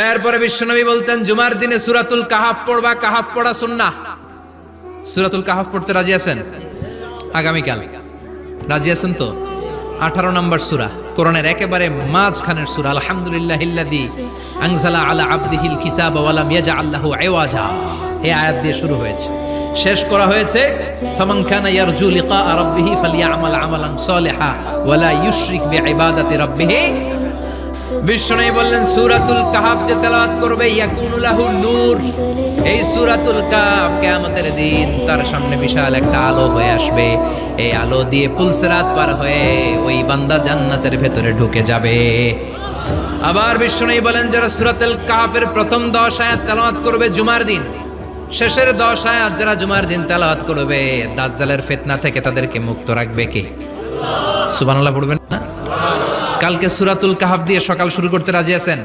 এরপরে বিশ্বনবী বলতেন জুমার দিনে সূরাতুল কাহাফ পড়বা, কাহাফ পড়া সুন্নাহ। সূরাতুল কাহাফ পড়তে রাজি আছেন? আগামীকাল রাজি আছেন তো? 18 নম্বর সূরা, কোরআনের একেবারে মাঝখানের সূরা। আলহামদুলিল্লাহিল্লাযী আনজালা আলা আবদিহিল কিতাবা ওয়া লাম ইয়াজআল লাহু ইওয়াজা, এই আয়াত দিয়ে শুরু হয়েছে, শেষ করা হয়েছে ফামান কানা ইয়ারজু লিকা রাব্বিহি ফালইআমাল আমালান সালিহা ওয়া লা ইউশরিক বিইবাদাতি রাব্বিহি। বিশ্বনবী বললেন সূরাতুল কাহাফ যে তেলাওয়াত করবে ইয়াকুনু লাহু নূর, এই সূরাতুল কাহাফ কিয়ামতের দিন তার সামনে বিশাল একটা আলো হয়ে আসবে। এই আলো দিয়ে পুলসিরাত পার হয়ে ওই বান্দা জান্নাতের ভেতরে ঢুকে যাবে। আবার বিশ্বনবী বলেন যারা সূরাতুল কাহাফের প্রথম 10 আয়াত তেলাওয়াত করবে জুমার দিন, শেষের 10 আয়াত যারা জুমার দিন তেলাওয়াত করবে, দাজ্জালের ফিতনা থেকে তাদেরকে মুক্ত রাখবে কে? সুবহানাল্লাহ পড়বেন না? কালকে সূরাতুল কাহাফ দিয়ে সকাল শুরু করতে রাজি আছেন?